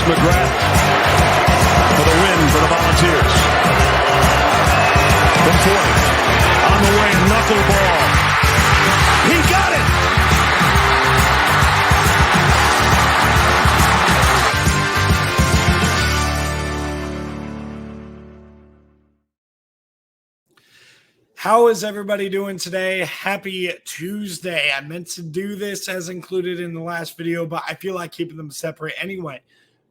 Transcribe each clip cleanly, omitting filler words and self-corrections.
McGrath for the win for the Volunteers. From 40, on the way, knuckleball. He got it! How is everybody doing today? Happy Tuesday. I meant to do this as included in the last video, but I feel like keeping them separate anyway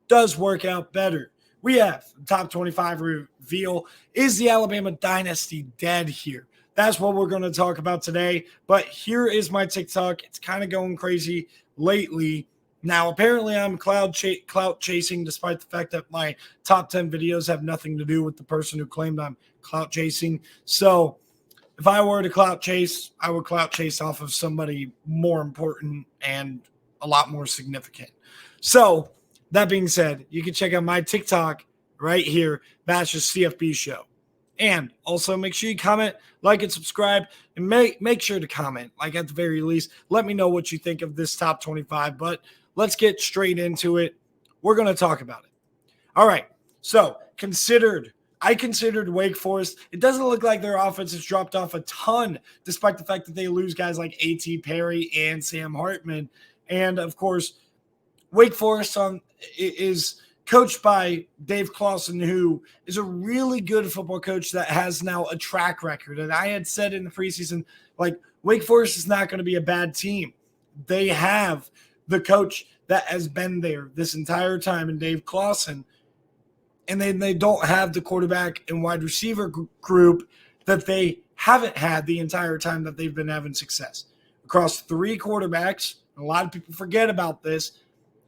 does work out better. We have the top 25 reveal. Is the Alabama Dynasty dead here? That's what we're going to talk about today. But here is my TikTok. It's kind of going crazy lately. Now, apparently I'm clout chasing, despite the fact that my top 10 videos have nothing to do with the person who claimed I'm clout chasing. So if I were to clout chase, I would clout chase off of somebody more important and a lot more significant. So that being said, you can check out my TikTok right here, Bash's CFB Show. And also make sure you comment, like, and subscribe, and make sure to comment, like at the very least. Let me know what you think of this top 25, but let's get straight into it. We're going to talk about it. All right, so I considered Wake Forest. It doesn't look like their offense has dropped off a ton, despite the fact that they lose guys like A.T. Perry and Sam Hartman. And, of course, Wake Forest is coached by Dave Clawson, who is a really good football coach that has now a track record. And I had said in the preseason, like, Wake Forest is not going to be a bad team. They have the coach that has been there this entire time in Dave Clawson. And then they don't have the quarterback and wide receiver group that they haven't had the entire time that they've been having success. Across three quarterbacks, a lot of people forget about this,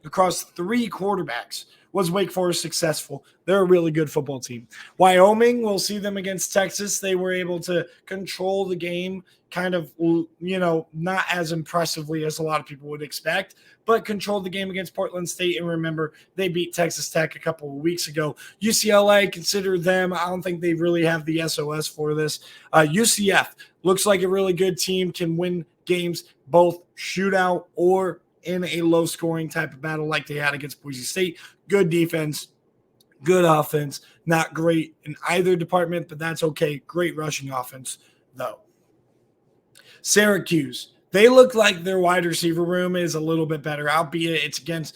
across three quarterbacks was Wake Forest successful. They're a really good football team. Wyoming, we'll see them against Texas. They were able to control the game kind of, not as impressively as a lot of people would expect, but controlled the game against Portland State. And remember, they beat Texas Tech a couple of weeks ago. UCLA, consider them. I don't think they really have the SOS for this. UCF looks like a really good team, can win games both shootout or in a low-scoring type of battle like they had against Boise State. Good defense, good offense. Not great in either department, but that's okay. Great rushing offense, though. Syracuse, they look like their wide receiver room is a little bit better, albeit it's against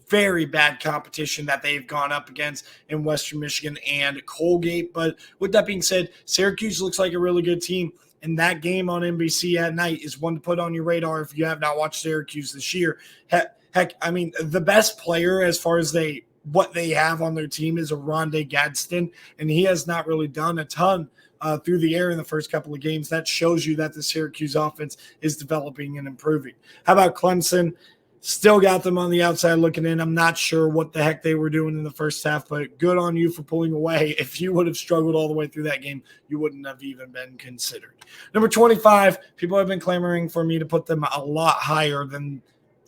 very bad competition that they've gone up against in Western Michigan and Colgate. But with that being said, Syracuse looks like a really good team. And that game on NBC at night is one to put on your radar if you have not watched Syracuse this year. Heck, I mean, the best player as far as what they have on their team is a Rondé Gadsden, and he has not really done a ton through the air in the first couple of games. That shows you that the Syracuse offense is developing and improving. How about Clemson? Still got them on the outside looking in. I'm not sure what the heck they were doing in the first half, but good on you for pulling away. If you would have struggled all the way through that game, you wouldn't have even been considered. Number 25, people have been clamoring for me to put them a lot higher than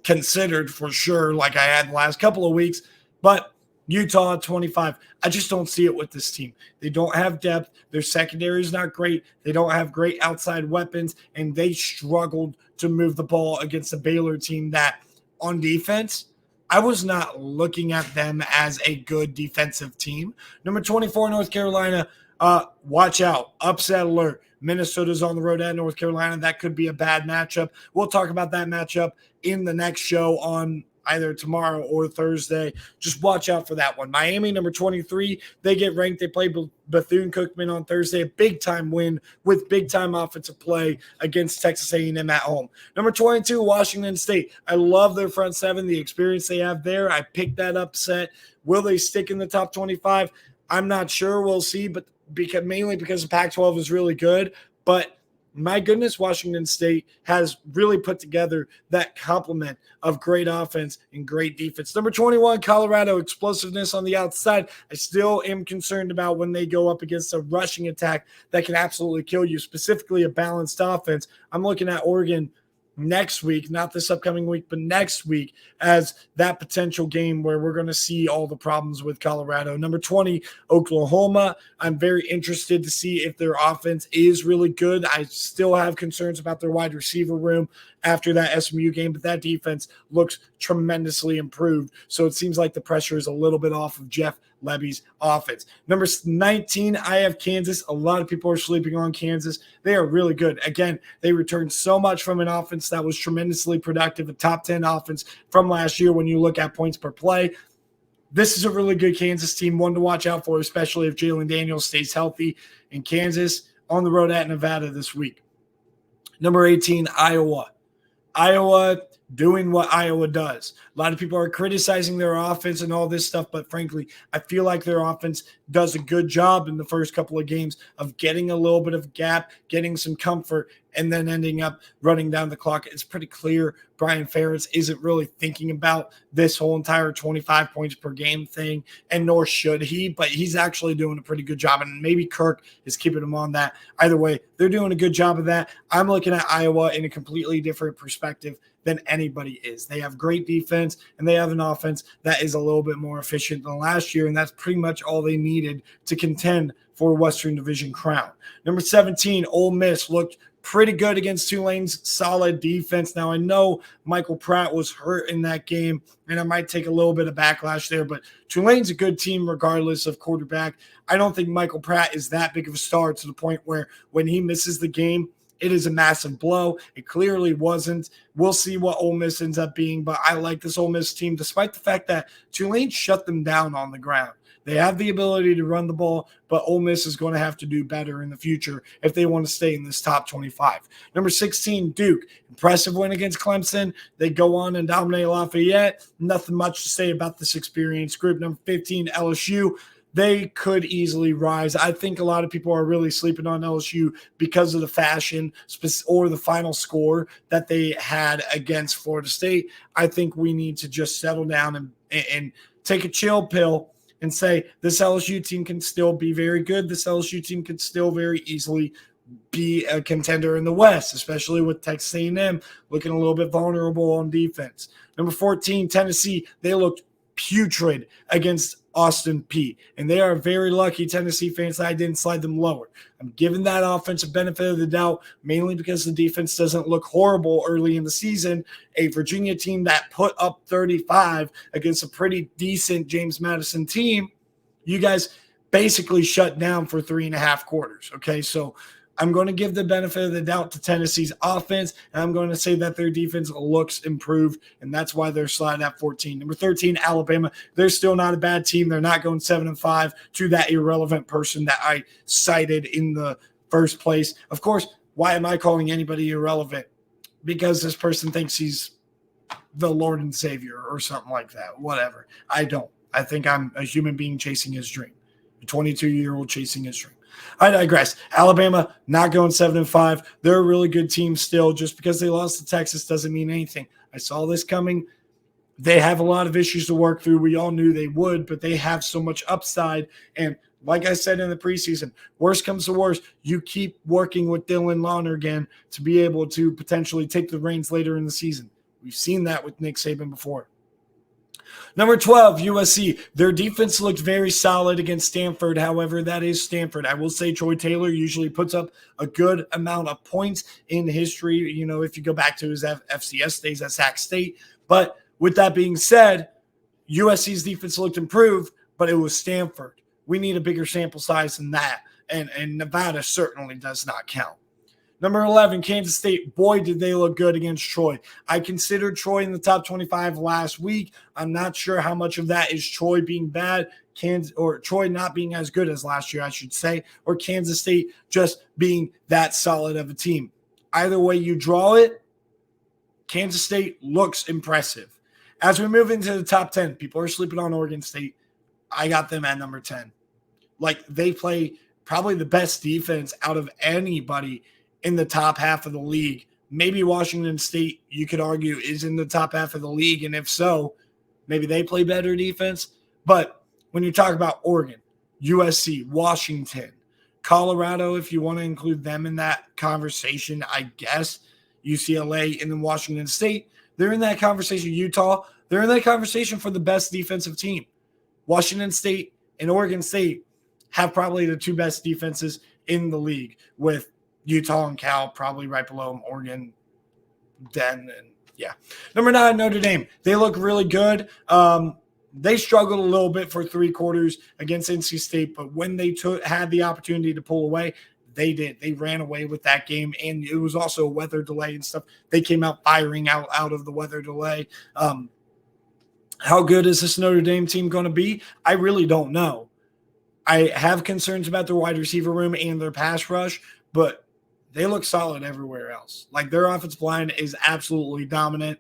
considered for sure, like I had the last couple of weeks, but Utah at 25. I just don't see it with this team. They don't have depth. Their secondary is not great. They don't have great outside weapons, and they struggled to move the ball against a Baylor team that, on defense, I was not looking at them as a good defensive team. Number 24, North Carolina. Watch out. Upset alert. Minnesota's on the road at North Carolina. That could be a bad matchup. We'll talk about that matchup in the next show on either tomorrow or Thursday. Just watch out for that one. Miami, number 23, they get ranked. They play Bethune-Cookman on Thursday. A big-time win with big-time offensive play against Texas A&M at home. Number 22, Washington State. I love their front seven, the experience they have there. I picked that upset. Will they stick in the top 25? I'm not sure. We'll see, but mainly because the Pac-12 is really good. But my goodness, Washington State has really put together that complement of great offense and great defense. Number 21, Colorado, explosiveness on the outside. I still am concerned about when they go up against a rushing attack that can absolutely kill you, specifically a balanced offense. I'm looking at Oregon next week, not this upcoming week, but next week, as that potential game where we're going to see all the problems with Colorado. Number 20, Oklahoma. I'm very interested to see if their offense is really good. I still have concerns about their wide receiver room after that SMU game, but that defense looks tremendously improved. So it seems like the pressure is a little bit off of Jeff Lebby's offense. Number 19, I have Kansas. A lot of people are sleeping on Kansas. They are really good. Again, they returned so much from an offense that was tremendously productive, a top 10 offense from last year when you look at points per play. This is a really good Kansas team, one to watch out for, especially if Jalen Daniels stays healthy. And Kansas on the road at Nevada this week. Number 18, Iowa. Iowa doing what Iowa does. A lot of people are criticizing their offense and all this stuff, but frankly, I feel like their offense does a good job in the first couple of games of getting a little bit of gap, getting some comfort, and then ending up running down the clock. It's pretty clear Brian Ferentz isn't really thinking about this whole entire 25 points per game thing, and nor should he, but he's actually doing a pretty good job, and maybe Kirk is keeping him on that. Either way, they're doing a good job of that. I'm looking at Iowa in a completely different perspective than anybody is. They have great defense, and they have an offense that is a little bit more efficient than last year, and that's pretty much all they needed to contend for Western Division crown. Number 17, Ole Miss looked pretty good against Tulane's solid defense. Now, I know Michael Pratt was hurt in that game, and I might take a little bit of backlash there, but Tulane's a good team regardless of quarterback. I don't think Michael Pratt is that big of a star to the point where when he misses the game, it is a massive blow. It clearly wasn't. We'll see what Ole Miss ends up being, but I like this Ole Miss team despite the fact that Tulane shut them down on the ground. They have the ability to run the ball, but Ole Miss is going to have to do better in the future if they want to stay in this top 25. Number 16, Duke. Impressive win against Clemson. They go on and dominate Lafayette. Nothing much to say about this experienced group. Number 15, LSU. They could easily rise. I think a lot of people are really sleeping on LSU because of the fashion or the final score that they had against Florida State. I think we need to just settle down and take a chill pill and say this LSU team can still be very good. This LSU team can still very easily be a contender in the West, especially with Texas A&M looking a little bit vulnerable on defense. Number 14, Tennessee. They looked putrid against Austin Peay. And they are very lucky, Tennessee fans, that I didn't slide them lower. I'm giving that offense a benefit of the doubt, mainly because the defense doesn't look horrible early in the season. A Virginia team that put up 35 against a pretty decent James Madison team, you guys basically shut down for 3.5 quarters. Okay, so I'm going to give the benefit of the doubt to Tennessee's offense, and I'm going to say that their defense looks improved, and that's why they're sliding at 14. Number 13, Alabama. They're still not a bad team. They're not going 7-5 to that irrelevant person that I cited in the first place. Of course, why am I calling anybody irrelevant? Because this person thinks he's the Lord and Savior or something like that. Whatever. I don't. I think I'm a human being chasing his dream, a 22-year-old chasing his dream. I digress. Alabama not going 7-5. They're a really good team still. Just because they lost to Texas doesn't mean anything. I saw this coming. They have a lot of issues to work through. We all knew they would, but they have so much upside. And like I said in the preseason, worst comes to worst, you keep working with Dylan Lonergan to be able to potentially take the reins later in the season. We've seen that with Nick Saban before. Number 12, USC. Their defense looked very solid against Stanford. However, that is Stanford. I will say Troy Taylor usually puts up a good amount of points in history, you know, if you go back to his FCS days at Sac State. But with that being said, USC's defense looked improved, but it was Stanford. We need a bigger sample size than that, and Nevada certainly does not count. Number 11, Kansas State. Boy, did they look good against Troy. I considered Troy in the top 25 last week. I'm not sure how much of that is Troy being bad, or Troy not being as good as last year, I should say, or Kansas State just being that solid of a team. Either way you draw it, Kansas State looks impressive. As we move into the top 10, people are sleeping on Oregon State. I got them at number 10. Like, they play probably the best defense out of anybody in the top half of the league. Maybe Washington State, you could argue, is in the top half of the league, and if so, maybe they play better defense. But when you talk about Oregon, USC, Washington, Colorado, if you want to include them in that conversation, I guess, UCLA, and then Washington State. They're in that conversation. Utah, they're in that conversation for the best defensive team. Washington State and Oregon State have probably the two best defenses in the league, with Utah and Cal probably right below them, Oregon, then, and yeah. Number 9, Notre Dame. They look really good. They struggled a little bit for 3 quarters against NC State, but when they had the opportunity to pull away, they did. They ran away with that game, and it was also a weather delay and stuff. They came out firing out of the weather delay. How good is this Notre Dame team going to be? I really don't know. I have concerns about their wide receiver room and their pass rush, but they look solid everywhere else. Like, their offensive line is absolutely dominant.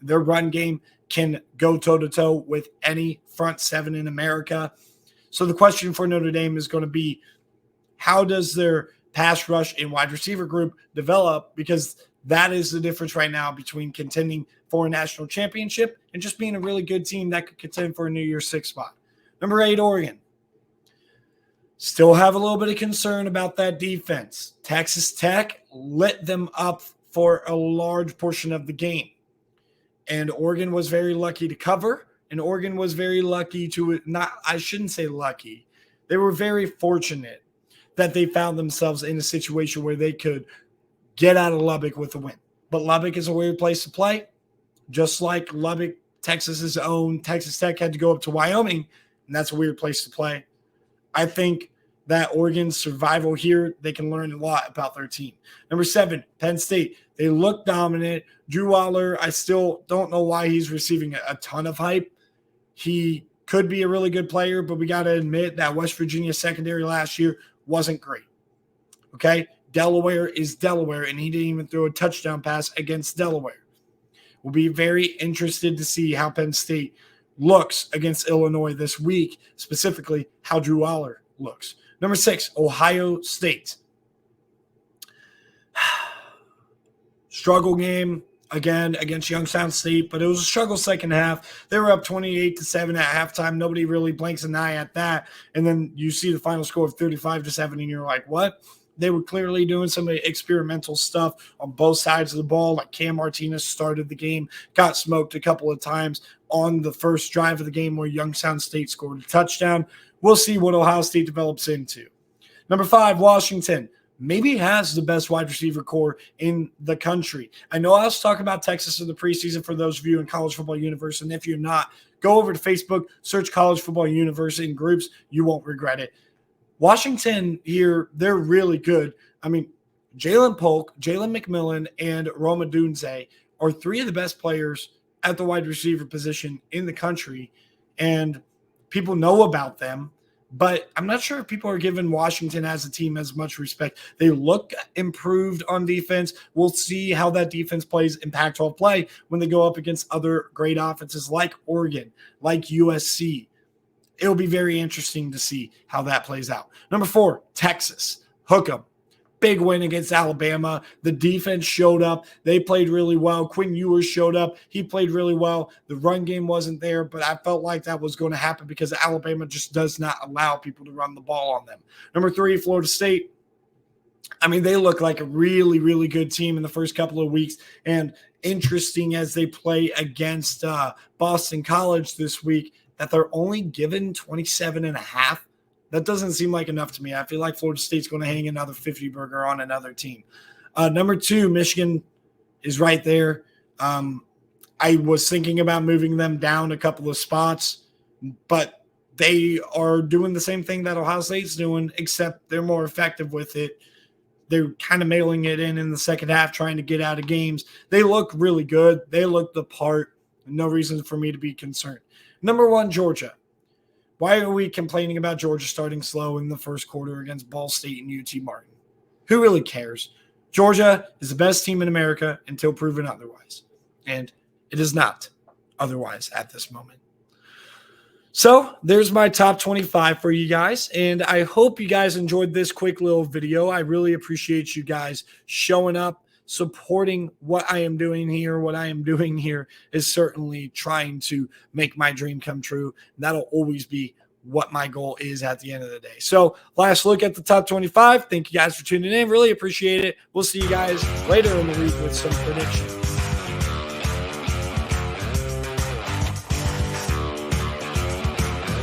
Their run game can go toe-to-toe with any front 7 in America. So the question for Notre Dame is going to be, how does their pass rush and wide receiver group develop? Because that is the difference right now between contending for a national championship and just being a really good team that could contend for a New Year's 6 spot. Number 8, Oregon. Still have a little bit of concern about that defense. Texas Tech lit them up for a large portion of the game. And Oregon was very lucky to cover. And Oregon was very lucky to I shouldn't say lucky. They were very fortunate that they found themselves in a situation where they could get out of Lubbock with a win. But Lubbock is a weird place to play. Just like Lubbock, Texas's own Texas Tech had to go up to Wyoming, and that's a weird place to play. I think that Oregon's survival here, they can learn a lot about their team. Number 7, Penn State. They look dominant. Drew Waller, I still don't know why he's receiving a ton of hype. He could be a really good player, but we got to admit that West Virginia secondary last year wasn't great. Okay? Delaware is Delaware, and he didn't even throw a touchdown pass against Delaware. We'll be very interested to see how Penn State looks against Illinois this week, specifically how Drew Waller looks. Number 6, Ohio State. Struggle game again against Youngstown State, but it was a struggle second half. They were up 28-7 at halftime. Nobody really blinks an eye at that. And then you see the final score of 35-7, and you're like, what? They were clearly doing some experimental stuff on both sides of the ball. Like, Cam Martinez started the game, got smoked a couple of times on the first drive of the game where Youngstown State scored a touchdown. We'll see what Ohio State develops into. Number 5, Washington. Maybe has the best wide receiver core in the country. I know I was talking about Texas in the preseason for those of you in College Football Universe, and if you're not, go over to Facebook, search College Football Universe in groups. You won't regret it. Washington here, they're really good. I mean, Jalen Polk, Jalen McMillan, and Roma Dunze are 3 of the best players at the wide receiver position in the country, and people know about them. But I'm not sure if people are giving Washington as a team as much respect. They look improved on defense. We'll see how that defense plays in Pac-12 play when they go up against other great offenses like Oregon, like USC. It'll be very interesting to see how that plays out. Number 4, Texas. Hook 'em. Big win against Alabama. The defense showed up. They played really well. Quinn Ewers showed up. He played really well. The run game wasn't there, but I felt like that was going to happen because Alabama just does not allow people to run the ball on them. Number 3, Florida State. I mean, they look like a really, really good team in the first couple of weeks, and interesting as they play against Boston College this week that they're only given 27.5. That doesn't seem like enough to me. I feel like Florida State's going to hang another 50 burger on another team. Number 2, Michigan is right there. I was thinking about moving them down a couple of spots, but they are doing the same thing that Ohio State's doing, except they're more effective with it. They're kind of mailing it in the second half, trying to get out of games. They look really good. They look the part. No reason for me to be concerned. Number 1, Georgia. Why are we complaining about Georgia starting slow in the first quarter against Ball State and UT Martin? Who really cares? Georgia is the best team in America until proven otherwise. And it is not otherwise at this moment. So there's my top 25 for you guys. And I hope you guys enjoyed this quick little video. I really appreciate you guys showing up, supporting what I am doing here. What I am doing here is certainly trying to make my dream come true. That'll always be what my goal is at the end of the day. So last look at the top 25. Thank you guys for tuning in. Really appreciate it. We'll see you guys later in the week with some predictions.